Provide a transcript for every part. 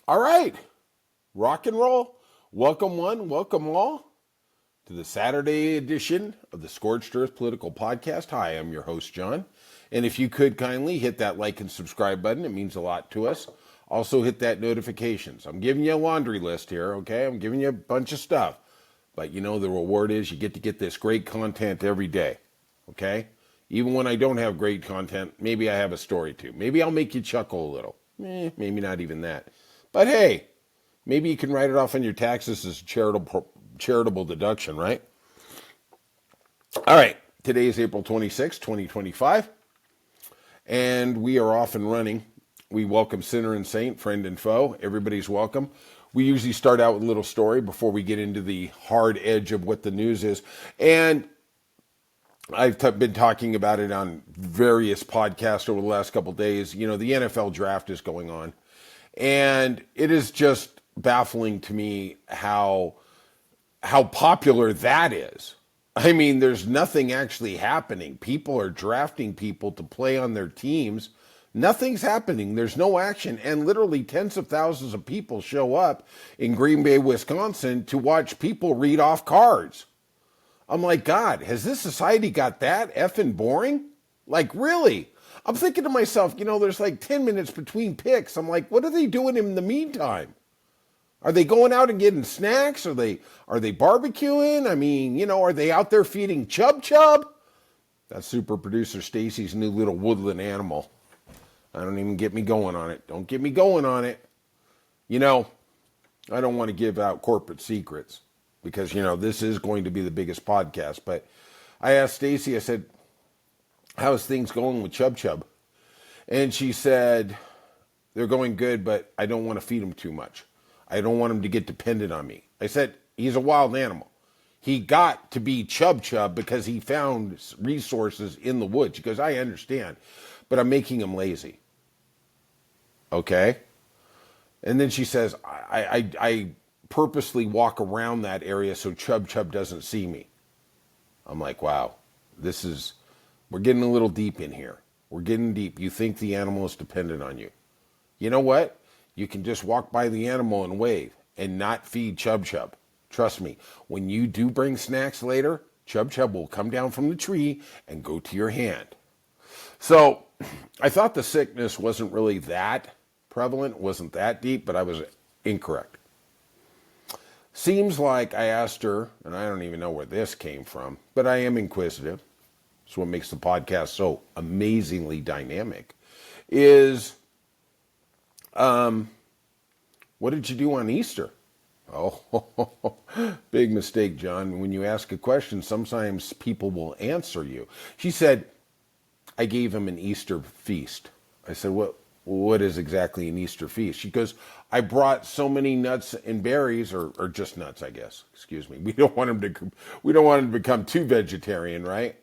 All right, rock and roll. Welcome one, welcome all to the Saturday edition of the Scorched Earth Political Podcast. Hi, I'm your host, John. And if you could kindly hit that like and subscribe button, it means a lot to us. Also hit that notifications. I'm giving you a laundry list here, okay? I'm giving you a bunch of stuff. But you know the reward is you get this great content every day, okay? Even when I don't have great content, maybe I have a story too. Maybe I'll make you chuckle a little. Maybe not even that. But hey, maybe you can write it off on your taxes as charitable deduction, right? All right, today is April 26, 2025, and we are off and running. We welcome sinner and saint, friend and foe. Everybody's welcome. We usually start out with a little story before we get into the hard edge of what the news is. And I've been talking about it on various podcasts over the last couple of days. You know, the NFL draft is going on. And it is just baffling to me how popular that is. I mean, there's nothing actually happening. People are drafting people to play on their teams. Nothing's happening. There's no action. And literally tens of thousands of people show up in Green Bay, Wisconsin to watch people read off cards. I'm like, God, has this society got that effing boring? Like, really? I'm thinking to myself, you know, there's like 10 minutes between picks. I'm like, what are they doing in the meantime? Are they going out and getting snacks? Are they barbecuing? I mean, you know, are they out there feeding Chub? That's super producer Stacy's new little woodland animal. I don't even get me going on it. Don't get me going on it. You know, I don't want to give out corporate secrets because, you know, this is going to be the biggest podcast. But I asked Stacy, I said, how's things going with Chub? And she said, they're going good, but I don't want to feed him too much. I don't want him to get dependent on me. I said, he's a wild animal. He got to be Chub because he found resources in the woods. She goes, I understand, but I'm making him lazy. Okay? And then she says, I purposely walk around that area so Chub doesn't see me. I'm like, wow, we're getting a little deep in here. We're getting deep. You think the animal is dependent on you. You know what? You can just walk by the animal and wave and not feed Chub. Trust me, when you do bring snacks later, Chub will come down from the tree and go to your hand. So I thought the sickness wasn't really that prevalent, wasn't that deep, but I was incorrect. Seems like I asked her, and I don't even know where this came from, but I am inquisitive. That's what makes the podcast so amazingly dynamic, is what did you do on Easter? Oh, big mistake, John. When you ask a question, sometimes people will answer you. She said, I gave him an Easter feast. I said, what is exactly an Easter feast? She goes, I brought so many nuts and berries, or just nuts, I guess. Excuse me. We don't want him to become too vegetarian, right?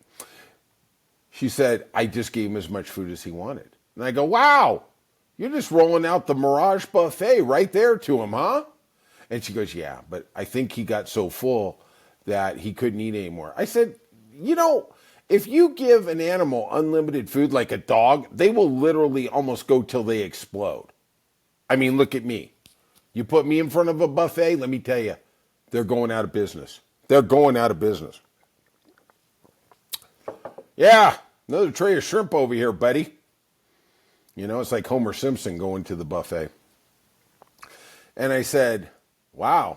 She said, I just gave him as much food as he wanted. And I go, wow, you're just rolling out the Mirage buffet right there to him, huh? And she goes, yeah, but I think he got so full that he couldn't eat anymore. I said, you know, if you give an animal unlimited food like a dog, they will literally almost go till they explode. I mean, look at me. You put me in front of a buffet, let me tell you, they're going out of business. They're going out of business. Yeah, another tray of shrimp over here, buddy. You know, it's like Homer Simpson going to the buffet. And I said, wow.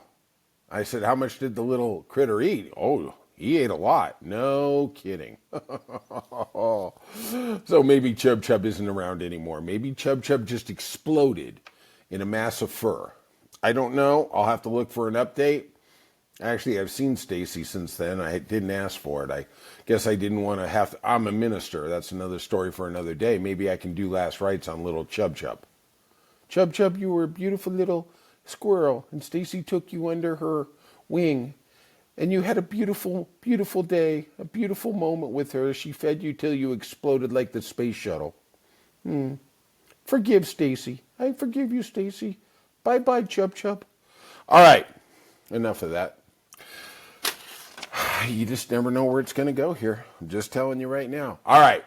I said, how much did the little critter eat? Oh, he ate a lot. No kidding. So maybe Chub isn't around anymore. Maybe Chub just exploded in a mass of fur. I don't know. I'll have to look for an update. Actually, I've seen Stacy since then. I didn't ask for it. I guess I didn't want to have to. I'm a minister. That's another story for another day. Maybe I can do last rites on little Chub. Chub, you were a beautiful little squirrel, and Stacy took you under her wing, and you had a beautiful, beautiful day, a beautiful moment with her. She fed you till you exploded like the space shuttle. Forgive Stacy. I forgive you, Stacy. Bye-bye, Chub. All right, enough of that. You just never know where it's going to go here. I'm just telling you right now. All right.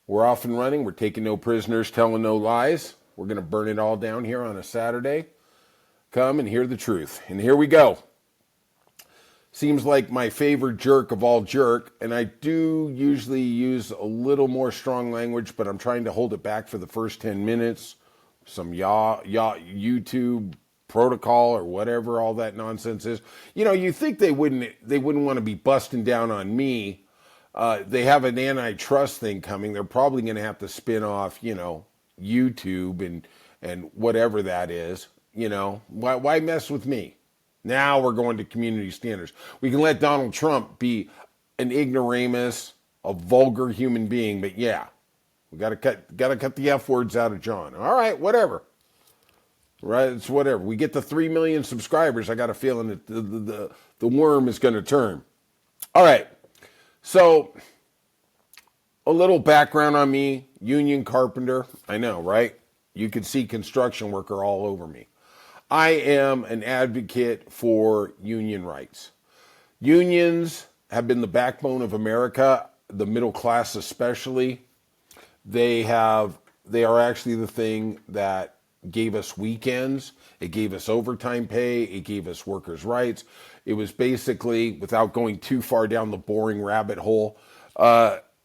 We're off and running. We're taking no prisoners, telling no lies. We're going to burn it all down here on a Saturday. Come and hear the truth. And here we go. Seems like my favorite jerk of all jerk, and I do usually use a little more strong language, but I'm trying to hold it back for the first 10 minutes. Some YouTube protocol or whatever all that nonsense is. You know, you think they wouldn't want to be busting down on me. They have an antitrust thing coming. They're probably going to have to spin off, YouTube and whatever that is. Why mess with me? Now we're going to community standards. We can let Donald Trump be an ignoramus, a vulgar human being, but yeah, we got to cut the F words out of John. All right, whatever. Right, it's whatever. We get to 3 million subscribers. I got a feeling that the worm is going to turn. All right, so a little background on me: union carpenter. I know, right? You can see construction worker all over me. I am an advocate for union rights. Unions have been the backbone of America, the middle class especially. They are actually the thing that gave us weekends. It gave us overtime pay. It gave us workers' rights. It was basically, without going too far down the boring rabbit hole,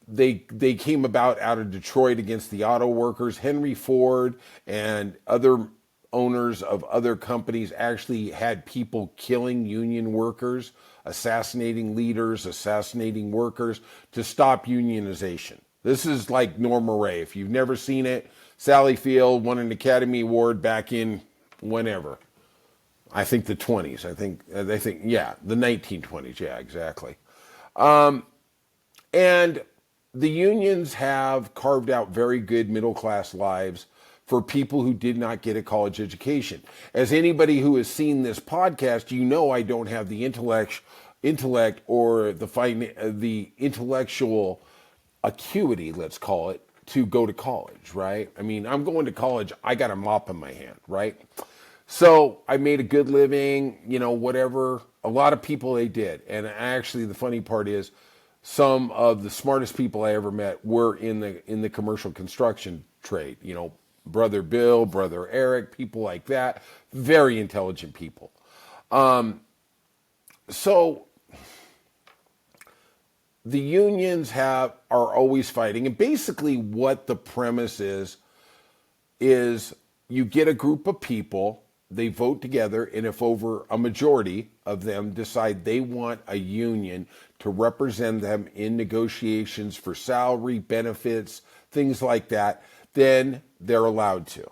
they came about out of Detroit against the auto workers. Henry Ford and other owners of other companies actually had people killing union workers, assassinating leaders, assassinating workers to stop unionization. This is like Norma Ray. If you've never seen it, Sally Field won an Academy Award back in whenever. I think the 20s. I think the 1920s. Yeah, exactly. And the unions have carved out very good middle class lives for people who did not get a college education. As anybody who has seen this podcast, I don't have the intellect or the intellectual acuity, let's call it, to go to college, right? I mean, I'm going to college, I got a mop in my hand, right? So I made a good living, whatever. A lot of people, they did. And actually, the funny part is, some of the smartest people I ever met were in the commercial construction trade, Brother Bill, Brother Eric, people like that. Very intelligent people. So the unions are always fighting. And basically what the premise is you get a group of people, they vote together, and if over a majority of them decide they want a union to represent them in negotiations for salary, benefits, things like that, then they're allowed to.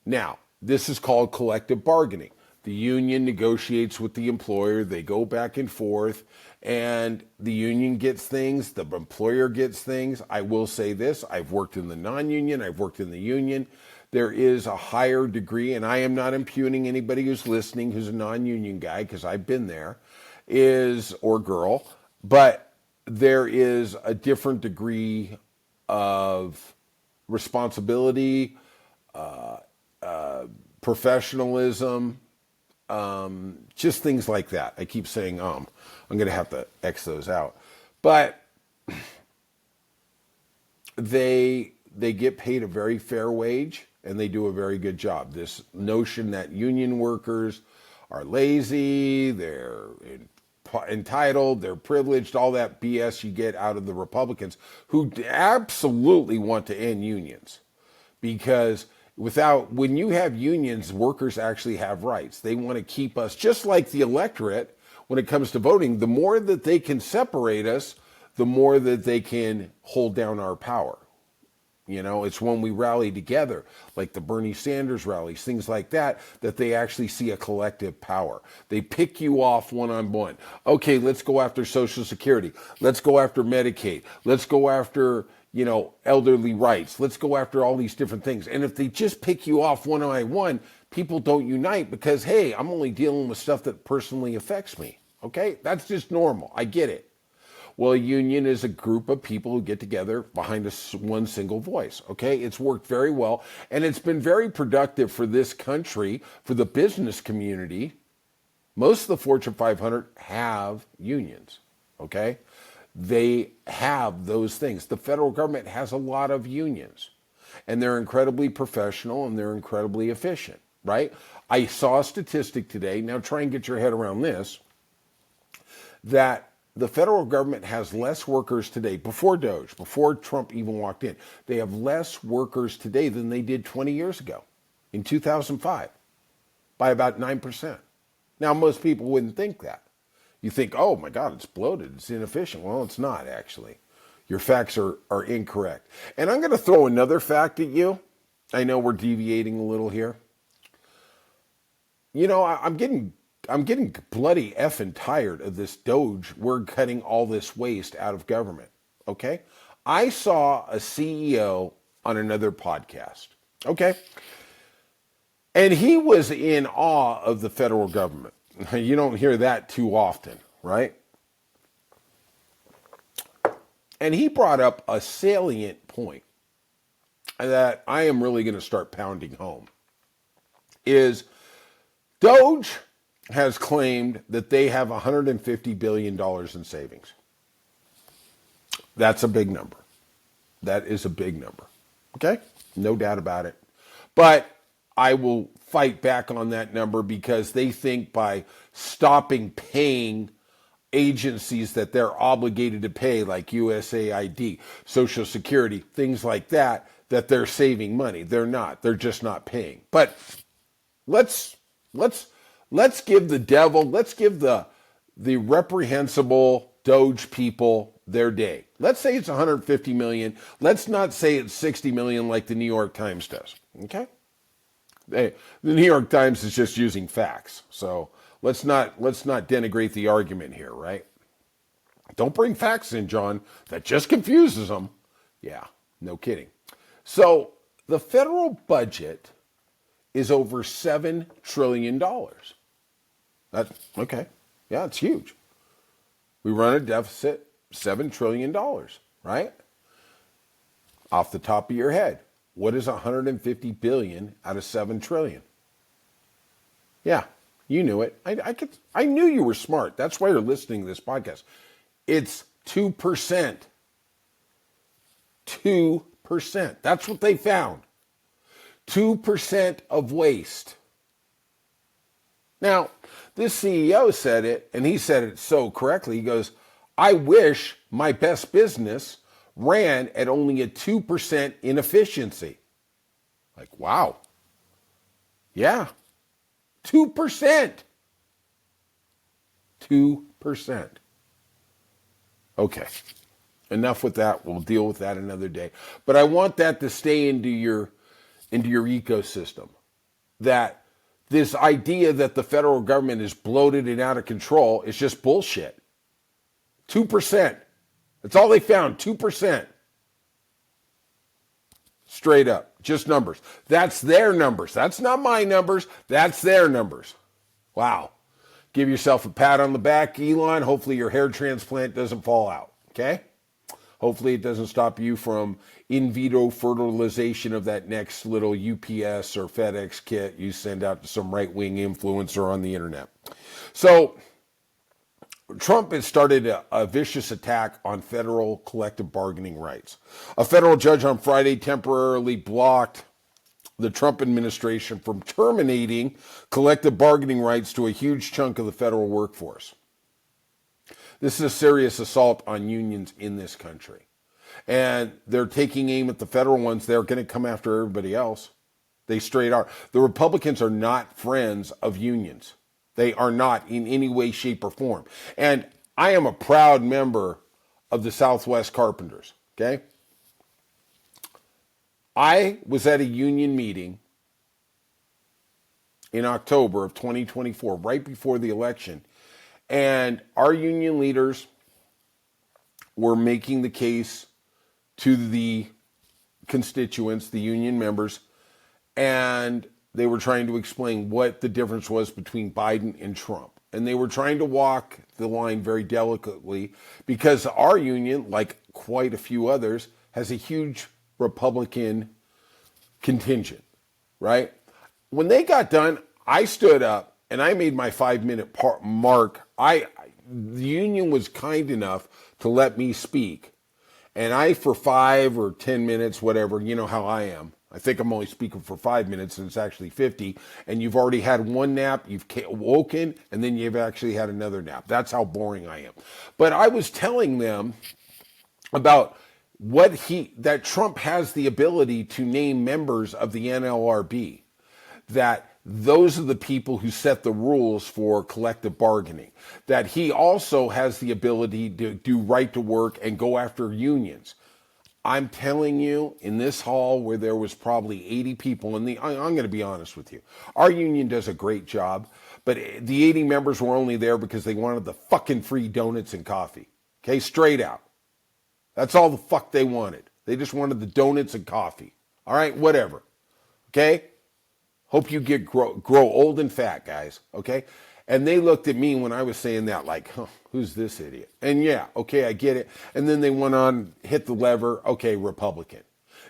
Now, this is called collective bargaining. The union negotiates with the employer, they go back and forth, and the union gets things, the employer gets things. I will say this, I've worked in the non-union, I've worked in the union. There is a higher degree, and I am not impugning anybody who's listening who's a non-union guy, because I've been there, or girl, but there is a different degree of responsibility, professionalism, just things like that. I keep saying I'm going to have to X those out. But they get paid a very fair wage, and they do a very good job. This notion that union workers are lazy, they're entitled, they're privileged, all that BS you get out of the Republicans, who absolutely want to end unions. Because when you have unions, workers actually have rights. They want to keep us, just like the electorate, when it comes to voting, the more that they can separate us, the more that they can hold down our power. It's when we rally together, like the Bernie Sanders rallies, things like that, that they actually see a collective power. They pick you off one-on-one. Okay, let's go after Social Security. Let's go after Medicaid. Let's go after, elderly rights. Let's go after all these different things. And if they just pick you off one-on-one, people don't unite because, hey, I'm only dealing with stuff that personally affects me. Okay, that's just normal. I get it. Well, a union is a group of people who get together behind one single voice, okay? It's worked very well, and it's been very productive for this country, for the business community. Most of the Fortune 500 have unions, okay? They have those things. The federal government has a lot of unions. and they're incredibly professional and they're incredibly efficient, right? I saw a statistic today, now try and get your head around this, that the federal government has less workers today, before Doge, before Trump even walked in, they have less workers today than they did 20 years ago in 2005 by about 9%. Now, most people wouldn't think that. You think, oh my God, it's bloated, it's inefficient. Well, it's not actually. Your facts are incorrect. And I'm going to throw another fact at you. I know we're deviating a little here. You know, I'm getting bloody effing tired of this Doge. We're cutting all this waste out of government. Okay? I saw a CEO on another podcast. Okay? And he was in awe of the federal government. You don't hear that too often, right? And he brought up a salient point that I am really going to start pounding home. Is Doge has claimed that they have $150 billion in savings. That's a big number. That is a big number. Okay? No doubt about it. But I will fight back on that number because they think by stopping paying agencies that they're obligated to pay, like USAID, Social Security, things like that, that they're saving money. They're not. They're just not paying. But let's give the devil, let's give the reprehensible Doge people their day. Let's say it's 150 million. Let's not say it's 60 million like the New York Times does. Okay? The New York Times is just using facts. So let's not denigrate the argument here, right? Don't bring facts in, John. That just confuses them. Yeah, no kidding. So the federal budget is over $7 trillion. That's okay. Yeah, it's huge. We run a deficit, $7 trillion, right? Off the top of your head, what is 150 billion out of 7 trillion? Yeah, you knew it. I knew you were smart. That's why you're listening to this podcast. It's 2%. 2%. That's what they found. 2% of waste. Now, this CEO said it, and he said it so correctly. He goes, I wish my best business ran at only a 2% inefficiency. Like, wow. Yeah. 2%. 2%. Okay. Enough with that. We'll deal with that another day. But I want that to stay into your ecosystem. That this idea that the federal government is bloated and out of control is just bullshit. 2%. That's all they found, 2%. Straight up, just numbers. That's their numbers. That's not my numbers. That's their numbers. Wow. Give yourself a pat on the back, Elon. Hopefully your hair transplant doesn't fall out, okay? Hopefully it doesn't stop you from in vitro fertilization of that next little UPS or FedEx kit you send out to some right-wing influencer on the internet. So Trump has started a vicious attack on federal collective bargaining rights. A federal judge on Friday temporarily blocked the Trump administration from terminating collective bargaining rights to a huge chunk of the federal workforce. This is a serious assault on unions in this country. And they're taking aim at the federal ones. They're going to come after everybody else. They straight are. The Republicans are not friends of unions. They are not in any way, shape, or form. And I am a proud member of the Southwest Carpenters, okay? I was at a union meeting in October of 2024, right before the election, and our union leaders were making the case to the constituents, the union members, and they were trying to explain what the difference was between Biden and Trump. And they were trying to walk the line very delicately because our union, like quite a few others, has a huge Republican contingent, right? When they got done, I stood up and I made my 5-minute mark. The union was kind enough to let me speak. And I, for 5 or 10 minutes, whatever, you know how I am. I think I'm only speaking for 5 minutes and it's actually 50. And you've already had one nap, you've woken, and then you've actually had another nap. That's how boring I am. But I was telling them about that Trump has the ability to name members of the NLRB, that those are the people who set the rules for collective bargaining, that he also has the ability to do right to work and go after unions. I'm telling you, in this hall where there was probably 80 people, I'm going to be honest with you, our union does a great job, but the 80 members were only there because they wanted the fucking free donuts and coffee. Okay, straight out. That's all the fuck they wanted. They just wanted the donuts and coffee. All right, whatever. Okay? Hope you grow old and fat, guys. Okay? And they looked at me when I was saying that like, huh, who's this idiot? And yeah, okay, I get it. And then they went on, hit the lever. Okay, Republican.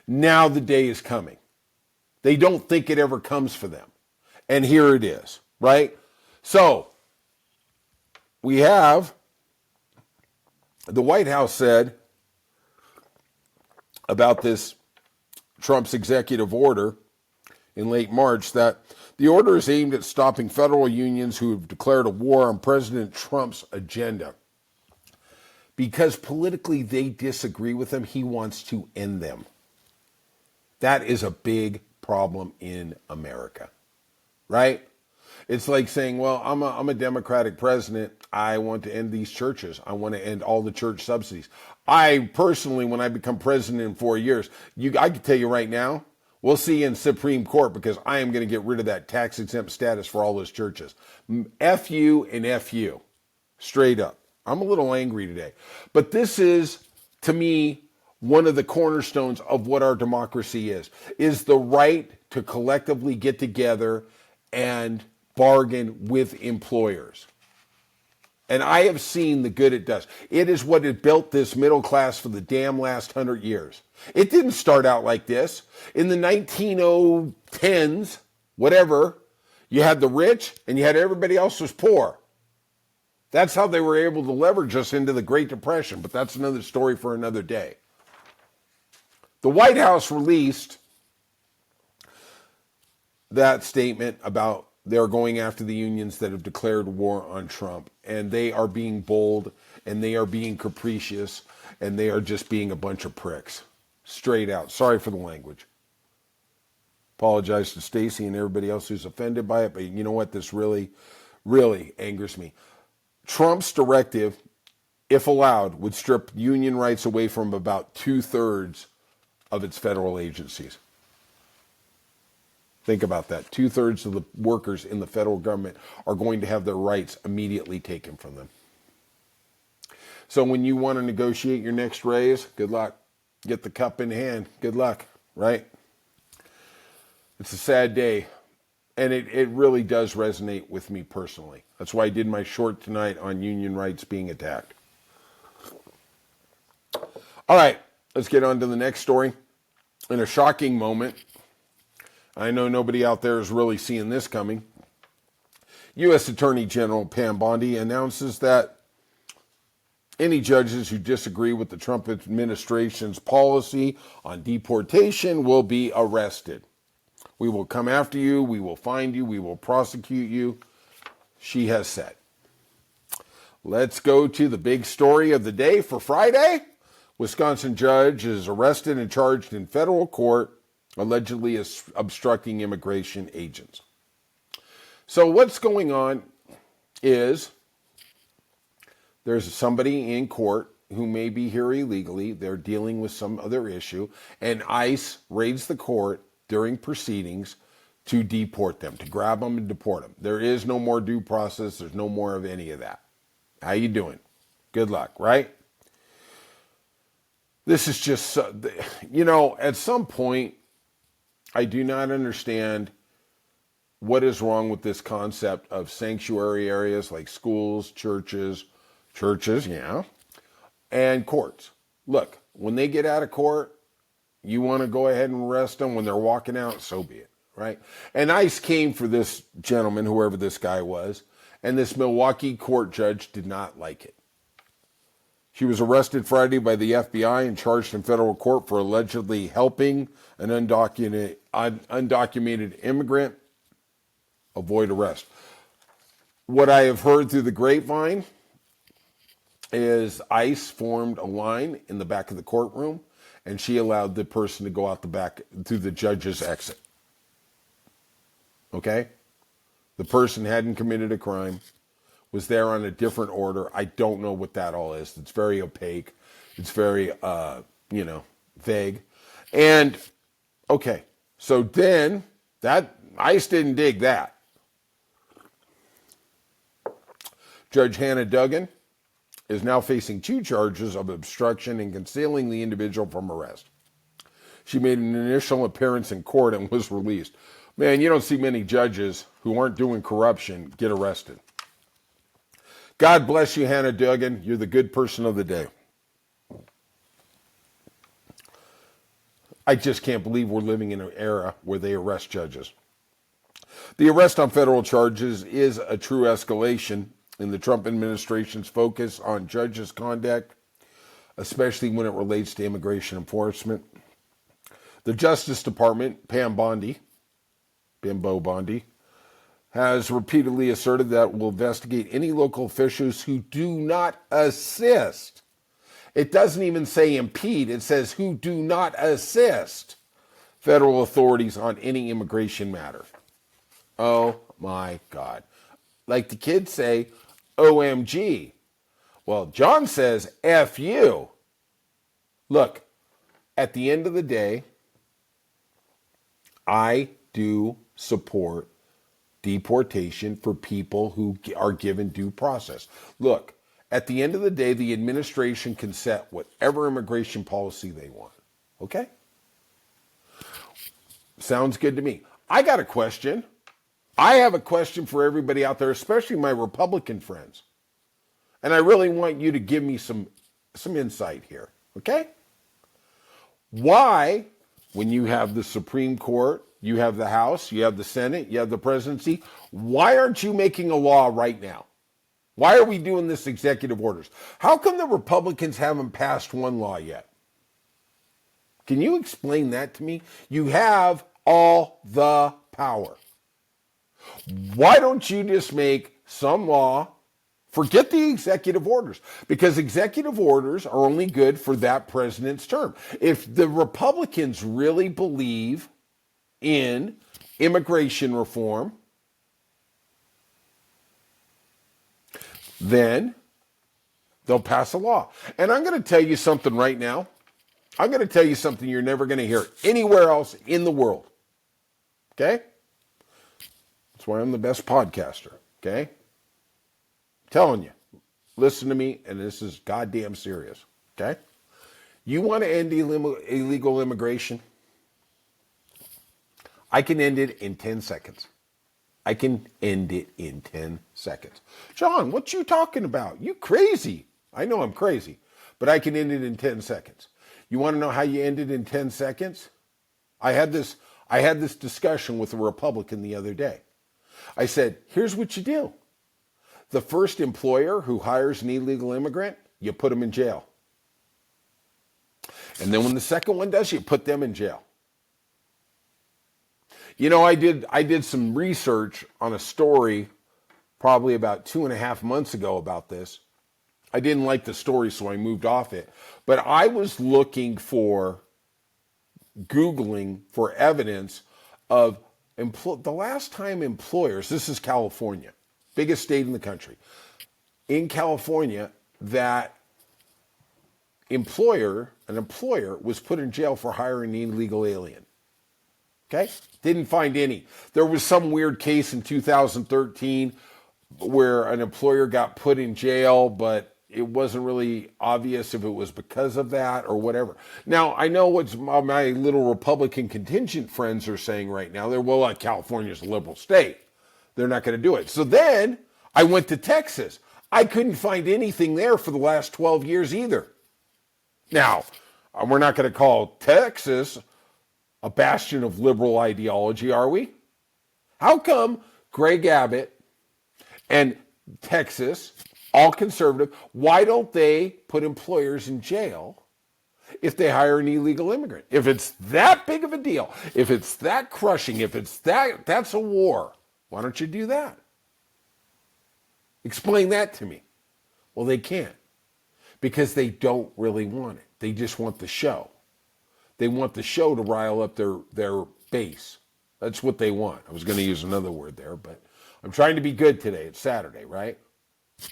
Now the day is coming. They don't think it ever comes for them. And here it is, right? So, we have, the White House said about this Trump's executive order in late March that the order is aimed at stopping federal unions who have declared a war on President Trump's agenda. Because politically they disagree with him, he wants to end them. That is a big problem in America, right? It's like saying, well, I'm a Democratic president. I want to end these churches. I want to end all the church subsidies. I personally, when I become president in 4 years, I can tell you right now, we'll see you in Supreme Court because I am going to get rid of that tax exempt status for all those churches. F you and F you. Straight up. I'm a little angry today. But this is, to me, one of the cornerstones of what our democracy is the right to collectively get together and bargain with employers. And I have seen the good it does. It is what has built this middle class for the damn last 100 years. It didn't start out like this. In the 1910s, whatever, you had the rich and you had everybody else was poor. That's how they were able to leverage us into the Great Depression, but that's another story for another day. The White House released that statement about they're going after the unions that have declared war on Trump, and they are being bold, and they are being capricious, and they are just being a bunch of pricks. Straight out. Sorry for the language. Apologize to Stacey and everybody else who's offended by it, but you know what? This really, really angers me. Trump's directive, if allowed, would strip union rights away from about 2/3 of its federal agencies. Think about that. 2/3 of the workers in the federal government are going to have their rights immediately taken from them. So when you want to negotiate your next raise, good luck. Get the cup in hand. Good luck, right? It's a sad day. And it really does resonate with me personally. That's why I did my short tonight on union rights being attacked. All right, let's get on to the next story. In a shocking moment, I know nobody out there is really seeing this coming. U.S. Attorney General Pam Bondi announces that any judges who disagree with the Trump administration's policy on deportation will be arrested. We will come after you, we will find you, we will prosecute you, she has said. Let's go to the big story of the day for Friday. Wisconsin judge is arrested and charged in federal court, allegedly obstructing immigration agents. So what's going on is there's somebody in court who may be here illegally. They're dealing with some other issue, and ICE raids the court during proceedings to deport them, to grab them and deport them. There is no more due process. There's no more of any of that. How you doing? Good luck, right? This is just, at some point, I do not understand what is wrong with this concept of sanctuary areas like schools, churches, yeah, and courts. Look, when they get out of court, you want to go ahead and arrest them when they're walking out, so be it, right? And ICE came for this gentleman, whoever this guy was, and this Milwaukee court judge did not like it. She was arrested Friday by the FBI and charged in federal court for allegedly helping an undocumented immigrant avoid arrest. What I have heard through the grapevine is ICE formed a line in the back of the courtroom, and she allowed the person to go out the back through the judge's exit. Okay? The person hadn't committed a crime, was there on a different order. I don't know what that all is. It's very opaque. It's very, vague. And, okay, so then ICE didn't dig that. Judge Hannah Duggan is now facing 2 charges of obstruction and concealing the individual from arrest. She made an initial appearance in court and was released. Man, you don't see many judges who aren't doing corruption get arrested. God bless you, Hannah Duggan. You're the good person of the day. I just can't believe we're living in an era where they arrest judges. The arrest on federal charges is a true escalation in the Trump administration's focus on judges' conduct, especially when it relates to immigration enforcement. The Justice Department, Bimbo Bondi, has repeatedly asserted that it will investigate any local officials who do not assist. It doesn't even say impede, it says who do not assist federal authorities on any immigration matter. Oh my God. Like the kids say, OMG. Well, John says, F you. Look, at the end of the day, I do support deportation for people who are given due process. Look, at the end of the day, the administration can set whatever immigration policy they want. Okay? Sounds good to me. I got a question. I have a question for everybody out there, especially my Republican friends. And I really want you to give me some insight here, okay? Why, when you have the Supreme Court, you have the House, you have the Senate, you have the presidency, why aren't you making a law right now? Why are we doing this executive orders? How come the Republicans haven't passed one law yet? Can you explain that to me? You have all the power. Why don't you just make some law? Forget the executive orders, because executive orders are only good for that president's term. If the Republicans really believe in immigration reform, then they'll pass a law. And I'm going to tell you something right now. I'm going to tell you something you're never going to hear anywhere else in the world. Okay? That's why I'm the best podcaster. Okay? I'm telling you. Listen to me, and this is goddamn serious. Okay? You want to end illegal immigration? I can end it in 10 seconds. I can end it in 10 seconds. John, what you talking about? You crazy. I know I'm crazy, but I can end it in 10 seconds. You want to know how you end it in 10 seconds? I had this discussion with a Republican the other day. I said, here's what you do. The first employer who hires an illegal immigrant, you put them in jail. And then when the second one does, you put them in jail. You know, I did some research on a story probably about 2.5 months ago about this. I didn't like the story, so I moved off it. But I was Googling for evidence of the last time employers, this is California, biggest state in the country. In California, that an employer was put in jail for hiring an illegal alien. Okay? Didn't find any. There was some weird case in 2013 where an employer got put in jail, but it wasn't really obvious if it was because of that or whatever. Now, I know what my little Republican contingent friends are saying right now. They're, well, California's a liberal state. They're not going to do it. So then I went to Texas. I couldn't find anything there for the last 12 years either. Now, we're not going to call Texas a bastion of liberal ideology, are we? How come Greg Abbott and Texas all conservative. Why don't they put employers in jail if they hire an illegal immigrant? If it's that big of a deal, if it's that crushing, if it's that's a war, why don't you do that? Explain that to me. Well, they can't because they don't really want it. They just want the show. They want the show to rile up their base. That's what they want. I was going to use another word there, but I'm trying to be good today. It's Saturday, right?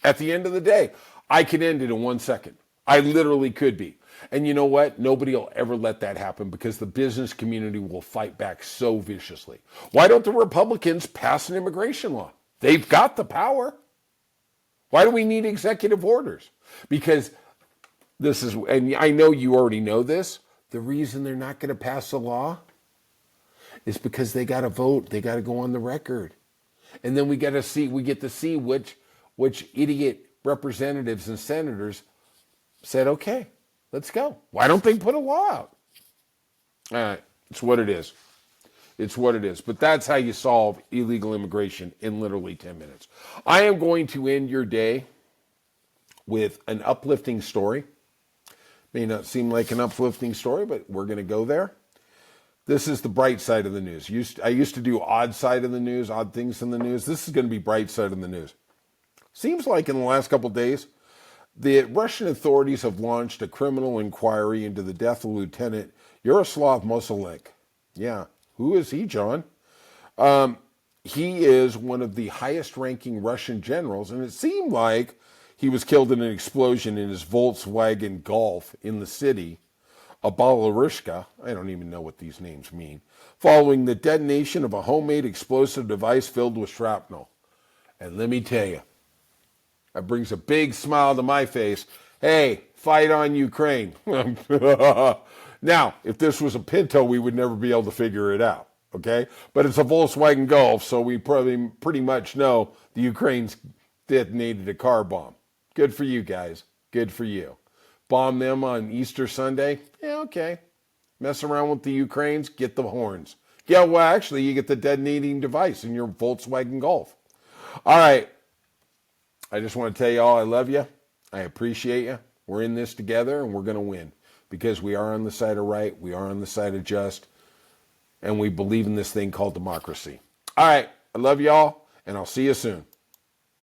At the end of the day, I could end it in 1 second. I literally could be. And you know what? Nobody will ever let that happen because the business community will fight back so viciously. Why don't the Republicans pass an immigration law? They've got the power. Why do we need executive orders? Because this is, and I know you already know this, the reason they're not going to pass a law is because they got to vote. They got to go on the record. And then we get to see which idiot representatives and senators said, okay, let's go. Why don't they put a law out? All right, it's what it is. It's what it is. But that's how you solve illegal immigration in literally 10 minutes. I am going to end your day with an uplifting story. May not seem like an uplifting story, but we're going to go there. This is the bright side of the news. I used to do odd side of the news, odd things in the news. This is going to be bright side of the news. Seems like in the last couple of days, the Russian authorities have launched a criminal inquiry into the death of Lieutenant Yaroslav Moselnik. Yeah, who is he, John? He is one of the highest-ranking Russian generals, and it seemed like he was killed in an explosion in his Volkswagen Golf in the city of Belarushka. I don't even know what these names mean. Following the detonation of a homemade explosive device filled with shrapnel. And let me tell you, that brings a big smile to my face. Hey, fight on Ukraine. Now, if this was a Pinto, we would never be able to figure it out, okay? But it's a Volkswagen Golf, so we probably pretty much know the Ukraine's detonated a car bomb. Good for you guys. Good for you. Bomb them on Easter Sunday? Yeah, okay. Mess around with the Ukrainians, get the horns. Yeah, well, actually, you get the detonating device in your Volkswagen Golf. All right. I just want to tell you all I love you. I appreciate you. We're in this together, and we're going to win because we are on the side of right. We are on the side of just, and we believe in this thing called democracy. All right. I love you all, and I'll see you soon.